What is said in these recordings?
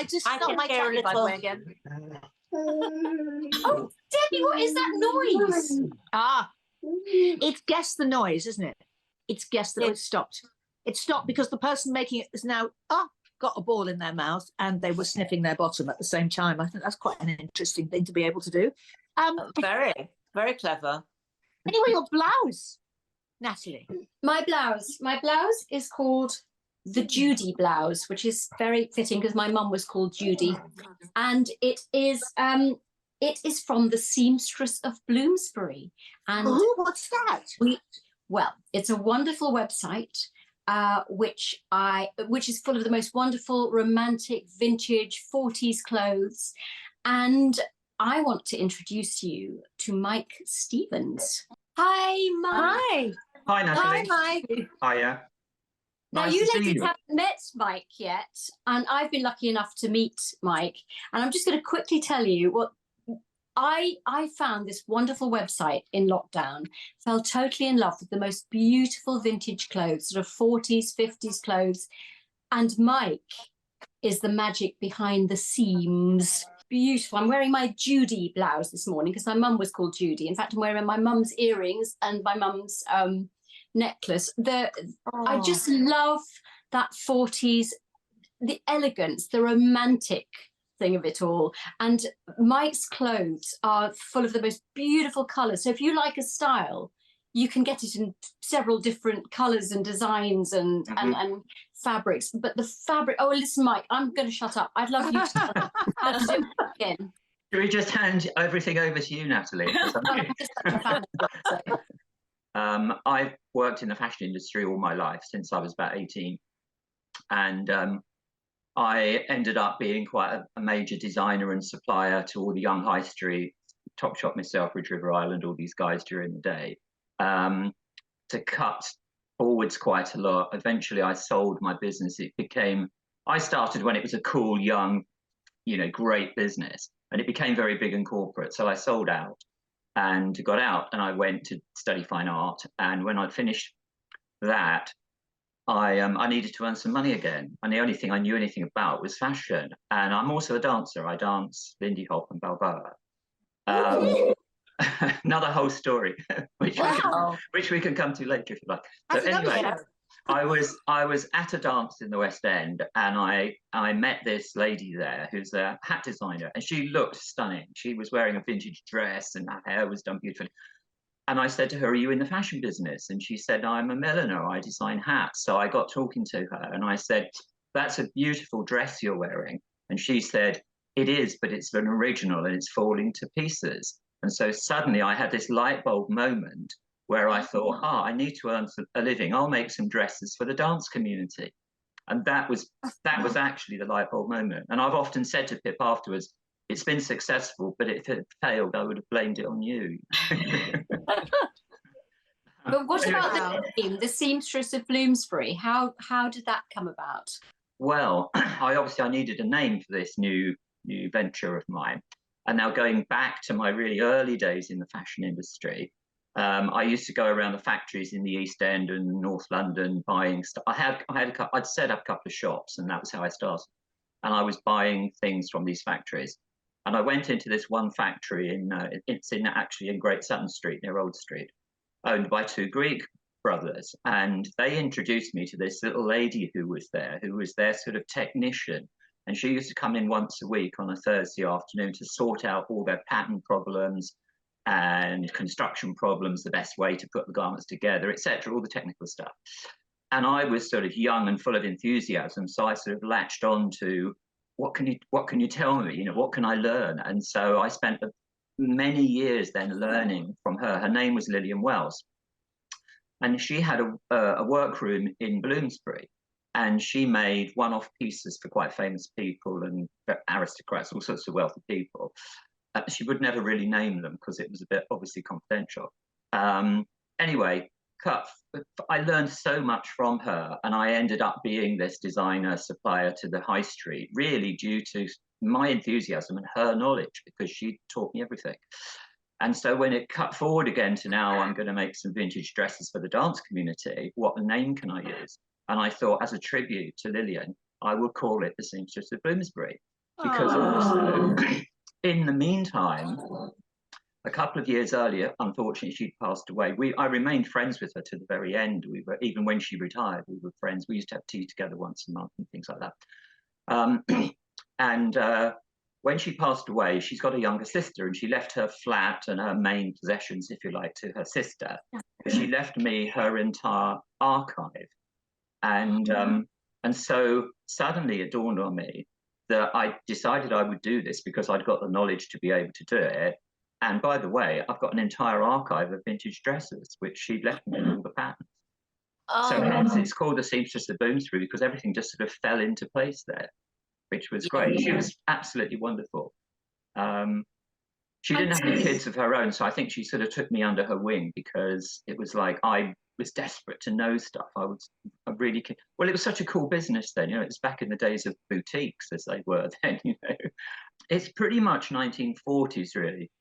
I just I not can my hear a tummy, by the little- way, again. Oh, Debbie, what is that noise? It's guess the noise, isn't it? It's guess the. Oh, it stopped. It stopped because the person making it is now got a ball in their mouth and they were sniffing their bottom at the same time. I think that's quite an interesting thing to be able to do. Very, very clever. Anyway, your blouse, Natalie. My blouse is called the Judy blouse, which is very fitting because my mum was called Judy, and it is from the Seamstress of Bloomsbury. And what's that? Well, it's a wonderful website which is full of the most wonderful, romantic, vintage 40s clothes. And I want to introduce you to Mike Stevens. Hi, Mike. Hi, Natalie. Hi, Mike. Hiya. Now, Nice you to see ladies you. haven't met Mike yet, and I've been lucky enough to meet Mike. And I'm just going to quickly tell you what I found this wonderful website in lockdown, fell totally in love with the most beautiful vintage clothes, sort of 40s, 50s clothes. And Mike is the magic behind the seams. Beautiful. I'm wearing my Judy blouse this morning because my mum was called Judy. In fact, I'm wearing my mum's earrings and my mum's necklace. I just love that 40s, the elegance, the romantic thing of it all. And Mike's clothes are full of the most beautiful colours. So if you like a style, you can get it in several different colours and designs and fabrics. But the fabric, oh, listen, Mike, I'm going to shut up. I'd love you to tell me how to do it again. Should we just hand everything over to you, Natalie? I'm just such a fan of it, so. I've worked in the fashion industry all my life since I was about 18. And I ended up being quite a major designer and supplier to all the young high street, Topshop, Miss Selfridge, River Island, all these guys during the day. To cut forwards quite a lot, eventually I sold my business. I started when it was a cool, young, great business, and it became very big and corporate. So I sold out and got out, and I went to study fine art. And when I'd finished that, I needed to earn some money again. And the only thing I knew anything about was fashion. And I'm also a dancer. I dance Lindy Hop and Balboa. Another whole story, which we can come to later if you like. So anyway, I was at a dance in the West End, and I met this lady there who's a hat designer, and she looked stunning. She was wearing a vintage dress, and her hair was done beautifully. And I said to her, "Are you in the fashion business?" And she said, "I'm a milliner. I design hats." So I got talking to her, and I said, "That's a beautiful dress you're wearing." And she said, "It is, but it's an original, and it's falling to pieces." And so suddenly I had this light bulb moment where I thought, I need to earn a living. I'll make some dresses for the dance community. And that was actually the light bulb moment. And I've often said to Pip afterwards, it's been successful, but if it failed, I would have blamed it on you. But what about the Seamstress of Bloomsbury? How did that come about? Well, I needed a name for this new venture of mine. And now going back to my really early days in the fashion industry, I used to go around the factories in the East End and North London buying stuff. I'd set up a couple of shops, and that was how I started. And I was buying things from these factories. And I went into this one factory it's actually in Great Sutton Street near Old Street, owned by two Greek brothers. And they introduced me to this little lady who was their sort of technician. And she used to come in once a week on a Thursday afternoon to sort out all their pattern problems and construction problems, the best way to put the garments together, etc., all the technical stuff. And I was sort of young and full of enthusiasm, so I sort of latched on to what can you tell me? What can I learn? And so I spent many years then learning from her. Her name was Lillian Wells, and she had a workroom in Bloomsbury. And she made one-off pieces for quite famous people and aristocrats, all sorts of wealthy people. She would never really name them because it was a bit obviously confidential. Anyway, I learned so much from her, and I ended up being this designer supplier to the high street, really due to my enthusiasm and her knowledge, because she taught me everything. And so when it cut forward again to now, I'm going to make some vintage dresses for the dance community, what name can I use? And I thought, as a tribute to Lillian, I will call it the Seamstress of Bloomsbury. because also, in the meantime, a couple of years earlier, unfortunately, she'd passed away. I remained friends with her to the very end. We were, even when she retired, we were friends. We used to have tea together once a month and things like that. And when she passed away, she's got a younger sister, and she left her flat and her main possessions, if you like, to her sister. She left me her entire archive. And so suddenly it dawned on me that I decided I would do this because I'd got the knowledge to be able to do it. And by the way, I've got an entire archive of vintage dresses, which she'd left me all the patterns. So hence it's called the Seamstress of Bloomsbury, because everything just sort of fell into place there, which was great. She was absolutely wonderful. She didn't have any kids of her own, so I think she sort of took me under her wing, because it was like I was desperate to know stuff. I really, well, it was such a cool business then, you know, it's back in the days of boutiques as they were then, you know. It's pretty much 1940s really.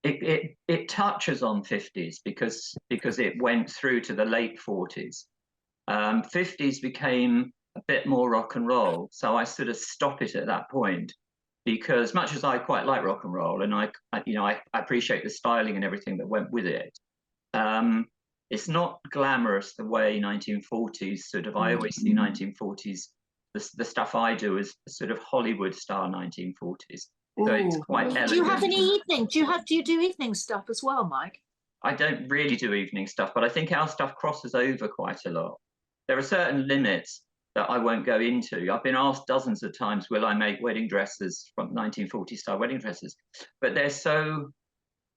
It touches on 50s because it went through to the late 40s. 50s became a bit more rock and roll, so I sort of stop it at that point, because much as I quite like rock and roll, and I appreciate the styling and everything that went with it, it's not glamorous the way 1940s sort of. I always see 1940s, the stuff I do is sort of Hollywood style 1940s. So it's quite elegant. Do you have any evening? Do you do evening stuff as well, Mike? I don't really do evening stuff, but I think our stuff crosses over quite a lot. There are certain limits that I won't go into. I've been asked dozens of times, will I make wedding dresses from 1940 style wedding dresses? But they're so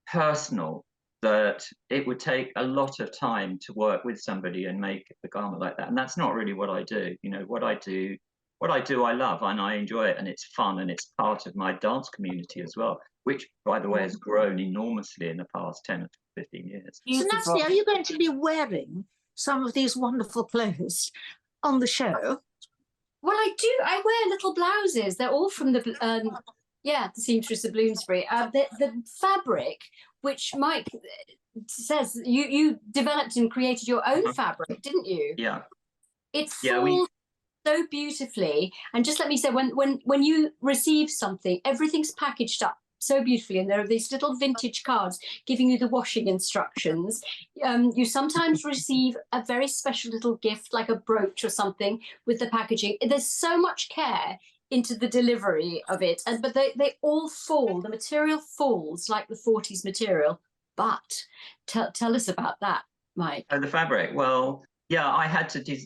personal that it would take a lot of time to work with somebody and make a garment like that. And that's not really what I do. You know, what I do, I love and I enjoy it, and it's fun, and it's part of my dance community as well, which, by the way, has grown enormously in the past 10 or 15 years. So, Natalie, are you going to be wearing some of these wonderful clothes on the show? Well, I do. I wear little blouses. They're all from the Seamstress of Bloomsbury. The fabric, which Mike says you developed and created your own fabric, didn't you? Yeah. It falls so beautifully. And just let me say, when you receive something, everything's packaged up so beautifully, and there are these little vintage cards giving you the washing instructions. You sometimes receive a very special little gift, like a brooch or something, with the packaging. There's so much care into the delivery of it, but they all fall. The material falls like the 40s material. But tell us about that, Mike. Oh, the fabric. Well, yeah, I had to.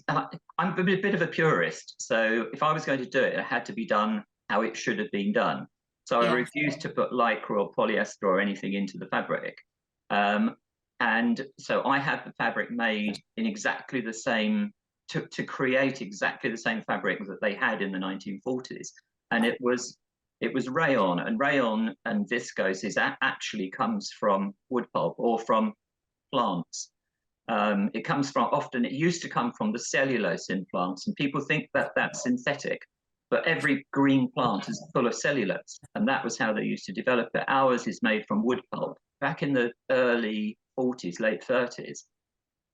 I'm a bit of a purist, so if I was going to do it, it had to be done how it should have been done. So I refused to put lycra or polyester or anything into the fabric. And so I had the fabric made in exactly the same, to create exactly the same fabric that they had in the 1940s. And it was rayon, and rayon and viscose actually comes from wood pulp or from plants. It used to come from the cellulose in plants, and people think that that's synthetic. But every green plant is full of cellulose, and that was how they used to develop it. Ours is made from wood pulp. Back in the early 40s, late 30s,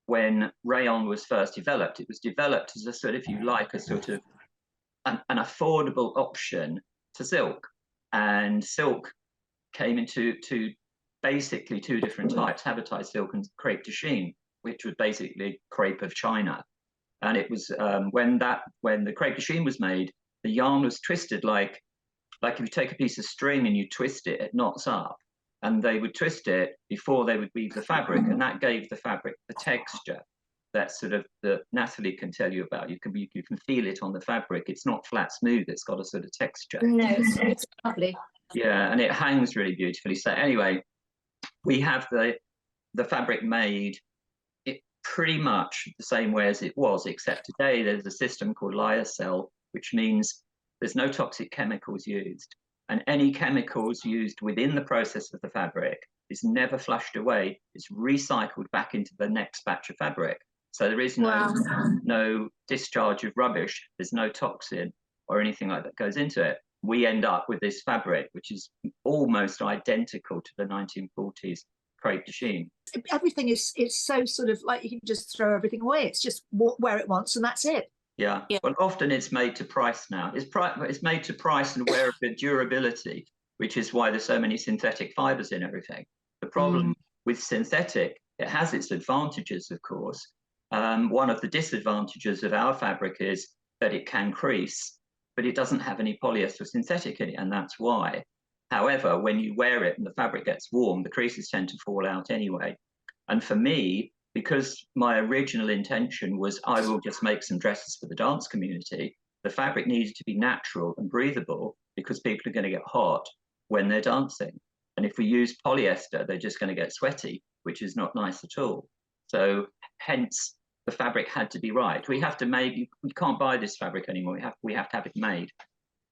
when rayon was first developed, it was developed as a sort of, if you like, a sort of an affordable option to silk. And silk came into basically two different types, habattai silk and crepe de chine, which was basically crepe of China. And it was when the crepe de chine was made, the yarn was twisted like if you take a piece of string and you twist it, it knots up. And they would twist it before they would weave the fabric, and that gave the fabric the texture that sort of that Natalie can tell you about. You can feel it on the fabric. It's not flat smooth. It's got a sort of texture. No, it's lovely. Yeah, and it hangs really beautifully. So anyway, we have the fabric made pretty much the same way as it was, except today there's a system called lyocell, which means there's no toxic chemicals used, and any chemicals used within the process of the fabric is never flushed away. It's recycled back into the next batch of fabric. So there is no discharge of rubbish. There's no toxin or anything like that goes into it. We end up with this fabric, which is almost identical to the 1940s crepe de chine. Everything is so sort of like you can just throw everything away. It's just wear it once and that's it. Yeah. Yeah. Well, often it's made to price now. It's made to price and wear good durability, which is why there's so many synthetic fibers in everything. The problem with synthetic, it has its advantages, of course. One of the disadvantages of our fabric is that it can crease, but it doesn't have any polyester synthetic in it, and that's why. However, when you wear it and the fabric gets warm, the creases tend to fall out anyway. And for me, because my original intention was I will just make some dresses for the dance community, the fabric needed to be natural and breathable because people are going to get hot when they're dancing. And if we use polyester, they're just going to get sweaty, which is not nice at all. So hence the fabric had to be right. We have to make, we can't buy this fabric anymore. We have to have it made.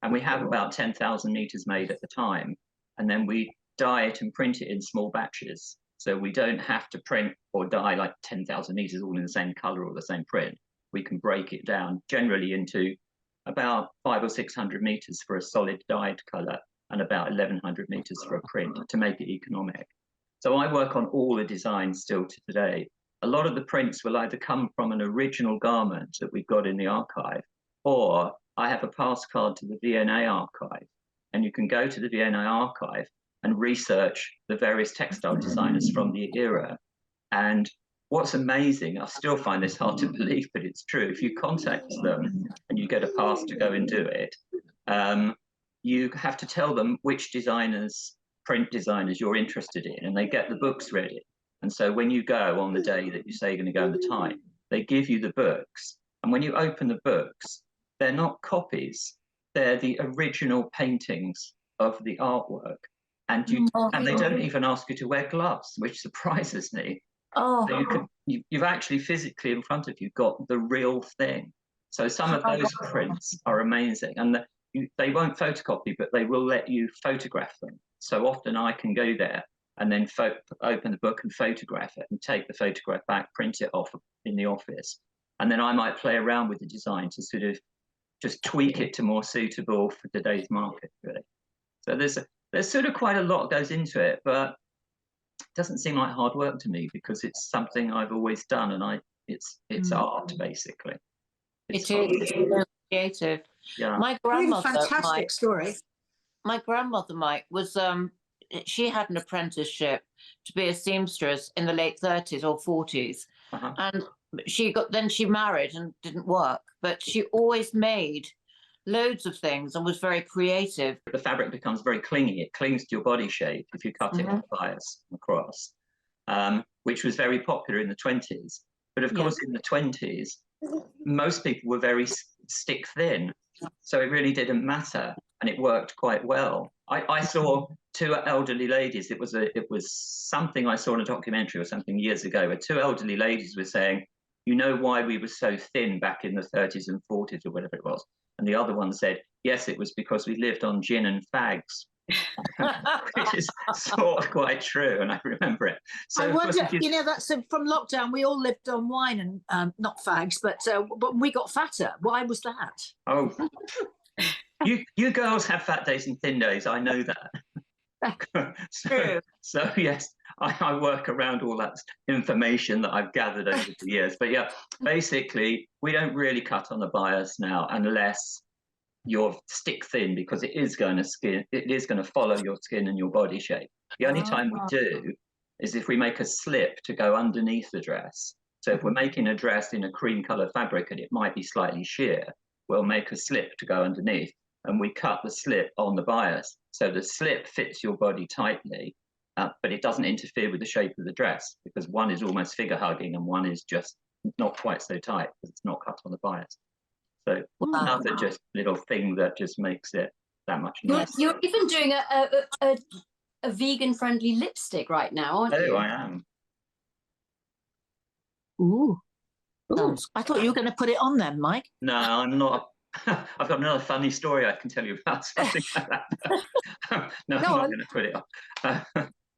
And we have about 10,000 meters made at the time. And then we dye it and print it in small batches. So we don't have to print or dye like 10,000 meters all in the same color or the same print. We can break it down generally into about 500 or 600 meters for a solid dyed color and about 1,100 meters for a print to make it economic. So I work on all the designs still to today. A lot of the prints will either come from an original garment that we've got in the archive, or I have a pass card to the V&A archive, and you can go to the V&A archive and research the various textile designers from the era. And what's amazing, I still find this hard to believe, but it's true. If you contact them and you get a pass to go and do it, you have to tell them which designers, print designers you're interested in, and they get the books ready. And so when you go on the day that you say you're going to go in the time, they give you the books. And when you open the books, they're not copies. They're the original paintings of the artwork. And they don't even ask you to wear gloves, which surprises me. Oh, So you've actually physically in front of you got the real thing. So some of those prints are amazing. And they won't photocopy, but they will let you photograph them. So often I can go there and then open the book and photograph it and take the photograph back, print it off in the office. And then I might play around with the design to sort of just tweak it to more suitable for today's market, really. So there's sort of quite a lot goes into it, but it doesn't seem like hard work to me because it's something I've always done, and it's art basically. it is so creative. Yeah. My Really grandmother, fantastic story. my grandmother, Mike, was she had an apprenticeship to be a seamstress in the late 30s or 40s, and she married and didn't work, but she always made loads of things and was very creative. The fabric becomes very clingy. It clings to your body shape if you cut it on the bias across, which was very popular in the 20s. But of course, in the 20s, most people were very stick thin. So it really didn't matter. And it worked quite well. I saw two elderly ladies. It was something I saw in a documentary or something years ago, where two elderly ladies were saying, you know why we were so thin back in the 30s and 40s or whatever it was. And the other one said, yes, it was because we lived on gin and fags. Which is sort of quite true, and I remember it. So I wonder, that's from lockdown. We all lived on wine and not fags, but we got fatter. Why was that? Oh, you girls have fat days and thin days. I know that. So yes, I work around all that information that I've gathered over the years. But yeah, basically, we don't really cut on the bias now unless you're stick thin, because it is going to follow your skin and your body shape. The only time we do is if we make a slip to go underneath the dress. So if we're making a dress in a cream colored fabric and it might be slightly sheer, we'll make a slip to go underneath, and we cut the slip on the bias. So the slip fits your body tightly, but it doesn't interfere with the shape of the dress, because one is almost figure hugging and one is just not quite so tight because it's not cut on the bias. So another just little thing that just makes it that much nicer. You're even doing a vegan-friendly lipstick right now, aren't you? Oh, I am. Ooh. I thought you were going to put it on then, Mike. No, I'm not. I've got another funny story I can tell you about something like that. No, I'm not going to put it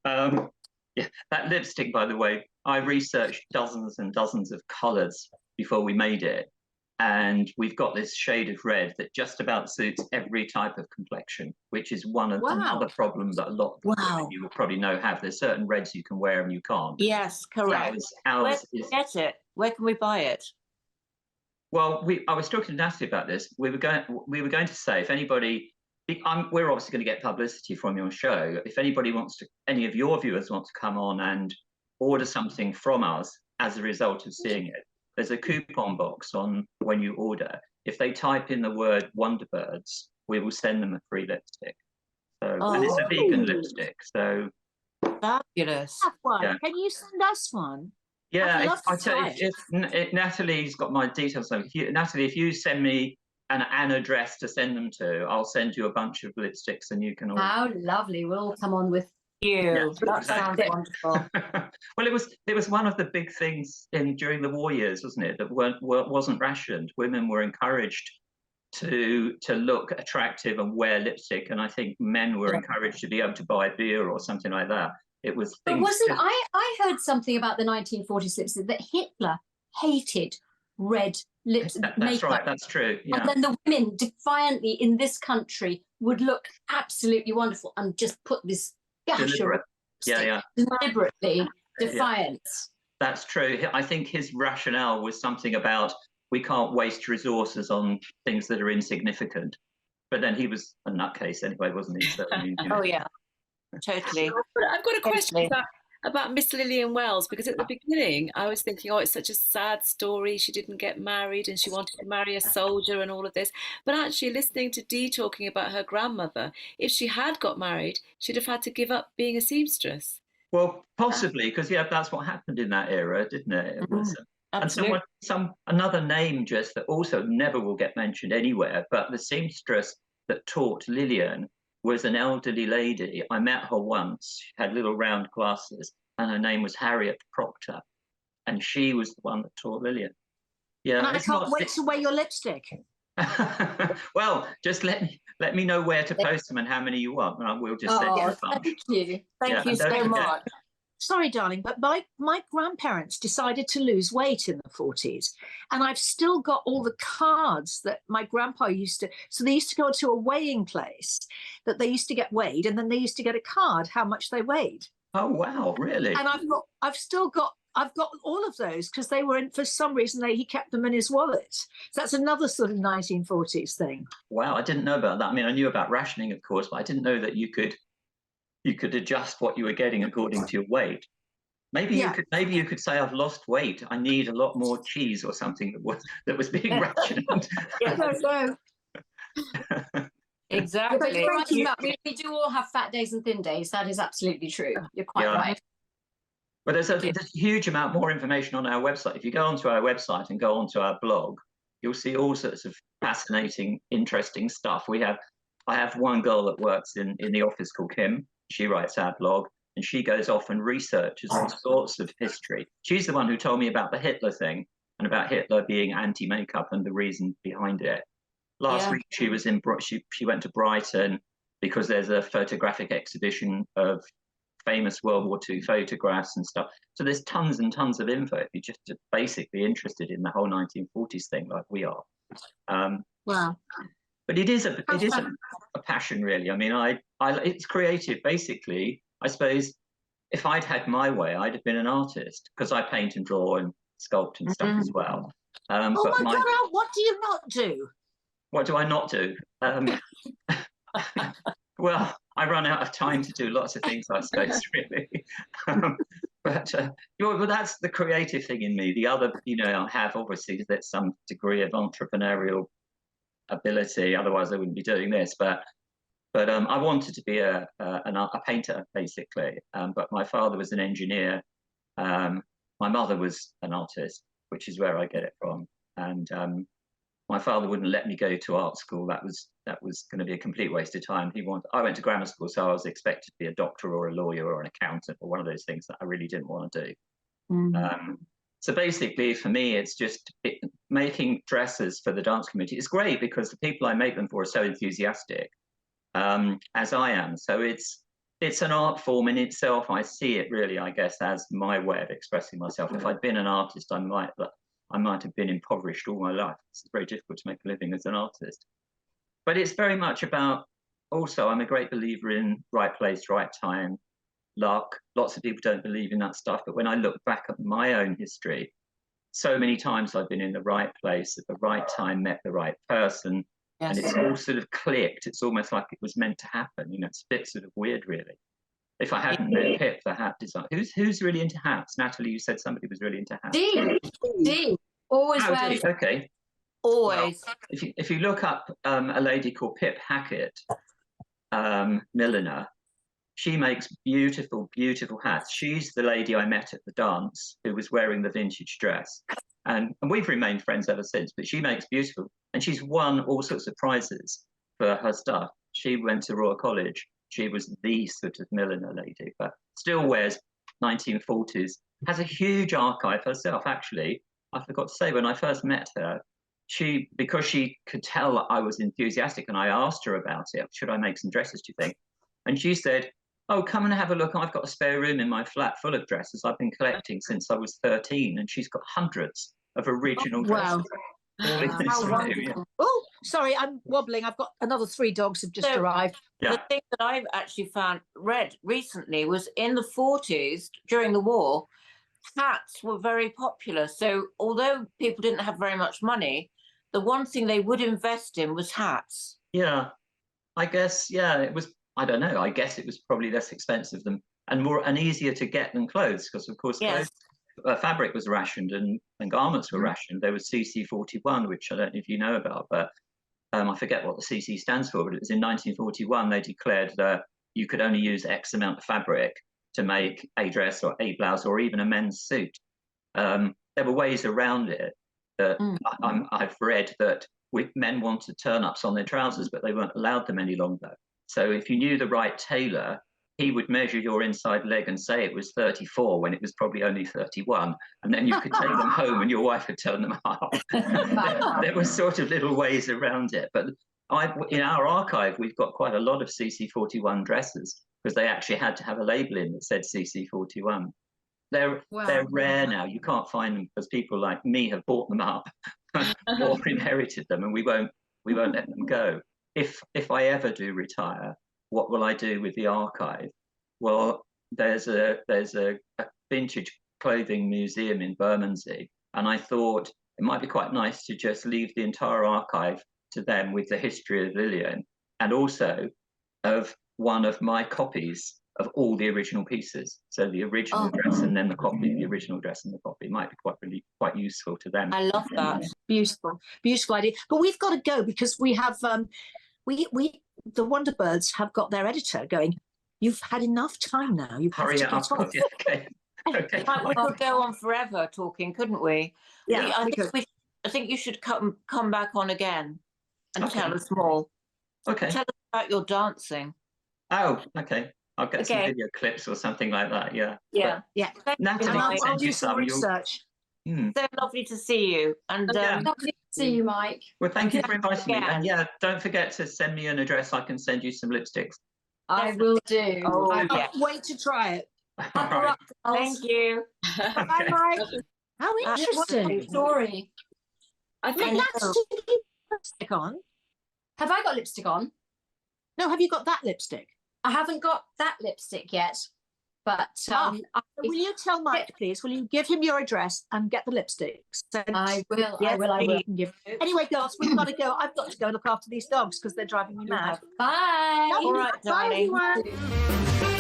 on. Yeah, that lipstick, by the way, I researched dozens and dozens of colours before we made it. And we've got this shade of red that just about suits every type of complexion, which is another problem that a lot of people you will probably know have. There's certain reds you can wear and you can't. Yes, correct. Ours Where can we get it? Where can we buy it? Well, I was talking to Natalie about this. We were going to say, if anybody, we're obviously going to get publicity from your show. If anybody wants to, any of your viewers want to come on and order something from us as a result of seeing it, there's a coupon box on when you order. If they type in the word Wonderbirds, we will send them a free lipstick. So, and it's a vegan lipstick. So Fabulous. Have one. Yeah. Can you send us one? yeah, I'd love to I tell you, try if Natalie's got my details. So Natalie, if you send me an address to send them to, I'll send you a bunch of lipsticks and you can order. How lovely. We'll all come on with You. Yeah, That sounds exactly. wonderful. Well, it was one of the big things during the war years, wasn't it? That wasn't rationed. Women were encouraged to look attractive and wear lipstick, and I think men were encouraged to be able to buy beer or something like that. It was But things. wasn't I heard something about the 1940s lipstick that Hitler hated red lips That's makeup. right. That's true. Yeah. And then the women defiantly in this country would look absolutely wonderful and just put this gush of Deliberate. Yeah. deliberately defiance. That's true. I think his rationale was something about we can't waste resources on things that are insignificant. But then he was a nutcase anyway, wasn't he? So, I mean, Oh yeah, totally. I've got a question Totally. about Miss Lillian Wells, because at the beginning I was thinking, oh, it's such a sad story. She didn't get married and she wanted to marry a soldier and all of this. But actually, listening to Dee talking about her grandmother, if she had got married, she'd have had to give up being a seamstress. well, possibly because that's what happened in that era, didn't it? It was, and Absolutely. another name just that also never will get mentioned anywhere, but the seamstress that taught Lillian was an elderly lady. I met her once. She had little round glasses, and her name was Harriet Proctor, and she was the one that taught Lillian. Yeah, And I it's can't not. wait to wear your lipstick. Well, just let me know where to post them and how many you want, and I will just send you a bunch. Thank you. Thank Yeah, you and don't so forget- much. Sorry, darling, but my grandparents decided to lose weight in the 40s. And I've still got all the cards that my grandpa used to. So they used to go to a weighing place that they used to get weighed, and then they used to get a card how much they weighed. Oh wow, really? And I've got all of those because they were in, for some reason he kept them in his wallet. So that's another sort of 1940s thing. Wow, I didn't know about that. I mean, I knew about rationing, of course, but I didn't know that you could adjust what you were getting according to your weight. Maybe you could say, I've lost weight. I need a lot more cheese or something that was being rationed. I don't know. But Exactly. you're right, Matt, we do all have fat days and thin days. That is absolutely true. You're quite Yeah. right. But there's a huge amount more information on our website. If you go onto our website and go onto our blog, you'll see all sorts of fascinating, interesting stuff. I have one girl that works in the office called Kim. She writes our blog, and she goes off and researches all sorts of history. She's the one who told me about the Hitler thing and about Hitler being anti-makeup and the reason behind it. Last week she was she went to Brighton because there's a photographic exhibition of famous World War II photographs and stuff. So there's tons and tons of info if you're just basically interested in the whole 1940s thing like we are. Wow. But it is a passion, really. I mean, it's creative. Basically, I suppose if I'd had my way, I'd have been an artist because I paint and draw and sculpt and stuff as well. Oh but my God, Al, what do you not do? What do I not do? Well, I run out of time to do lots of things, I suppose, really. But that's the creative thing in me. The other, I have obviously there's some degree of entrepreneurial ability. Otherwise, I wouldn't be doing this. But I wanted to be a painter, basically. But my father was an engineer. My mother was an artist, which is where I get it from. And my father wouldn't let me go to art school. That was going to be a complete waste of time. I went to grammar school, so I was expected to be a doctor or a lawyer or an accountant or one of those things that I really didn't want to do. So basically, for me, it's just making dresses for the dance community. It's great because the people I make them for are so enthusiastic, as I am. So it's an art form in itself. I see it really, I guess, as my way of expressing myself. If I'd been an artist, I might have been impoverished all my life. It's very difficult to make a living as an artist. But it's very much about, also, I'm a great believer in right place, right time, luck. Lots of people don't believe in that stuff. But when I look back at my own history, so many times I've been in the right place at the right time, met the right person, and it's all sort of clicked. It's almost like it was meant to happen. You know, it's a bit sort of weird, really. If I hadn't met Pip, the hat design. Who's really into hats? Natalie, you said somebody was really into hats. Dee. Always Oh, wears. Dee, okay. Always. Well, if you look up a lady called Pip Hackett, milliner, she makes beautiful, beautiful hats. She's the lady I met at the dance who was wearing the vintage dress. And we've remained friends ever since, but she makes beautiful, and she's won all sorts of prizes for her stuff. She went to Royal College. She was the sort of milliner lady, but still wears 1940s, has a huge archive herself, actually. I forgot to say, when I first met her, because she could tell I was enthusiastic, and I asked her about it, should I make some dresses, do you think? And she said, oh, come and have a look. I've got a spare room in my flat full of dresses I've been collecting since I was 13. And she's got hundreds of original dresses. All in this room, yeah. Oh, sorry, I'm wobbling. I've got another 3 dogs have just arrived. The thing that I've actually read recently was in the 40s, during the war, hats were very popular. So although people didn't have very much money, the one thing they would invest in was hats. Yeah, I guess, yeah, it was, I don't know, I guess it was probably less expensive than, and easier to get than clothes, because of course fabric was rationed and garments were rationed. There was CC41, which I don't know if you know about, but I forget what the CC stands for, but it was in 1941 they declared that you could only use X amount of fabric to make a dress or a blouse or even a men's suit. There were ways around it that I've read that men wanted turn-ups on their trousers, but they weren't allowed them any longer. So if you knew the right tailor, he would measure your inside leg and say it was 34 when it was probably only 31. And then you could take them home and your wife would turn them up. There were sort of little ways around it. But in our archive, we've got quite a lot of CC41 dresses because they actually had to have a label in that said CC41. They're rare now. You can't find them because people like me have bought them up or inherited them, and we won't let them go. If I ever do retire, what will I do with the archive? Well, there's a vintage clothing museum in Bermondsey, and I thought it might be quite nice to just leave the entire archive to them with the history of Lillian, and also of one of my copies of all the original pieces. So the original dress and then the copy, the original dress and the copy might be quite useful to them. I love that. Beautiful idea. But we've got to go because we have the Wonderbirds have got their editor going. You've had enough time now. You have to get off. Yeah, okay. Okay. We could go on forever talking, couldn't we? Yeah, I think you should come back on again and tell us more. Okay. Tell us about your dancing. Oh, okay. I'll get some video clips or something like that. Yeah. Yeah. But, Natalie, I'll do some research. So lovely to see you. And Lovely to see you, Mike. Well, thank you for inviting me. And yeah, don't forget to send me an address. I can send you some lipsticks. I will do. I can't wait to try it. All right. thank you. Bye, Mike. How interesting. Story. I think Lipstick on? Have I got lipstick on? No, have you got that lipstick? I haven't got that lipstick yet, but will you tell Mike, please? Will you give him your address and get the lipstick? I will. Yes, I will. Anyway, girls, we've got to go. I've got to go look after these dogs because they're driving me mad. Bye. All right, Bye, darling. everyone.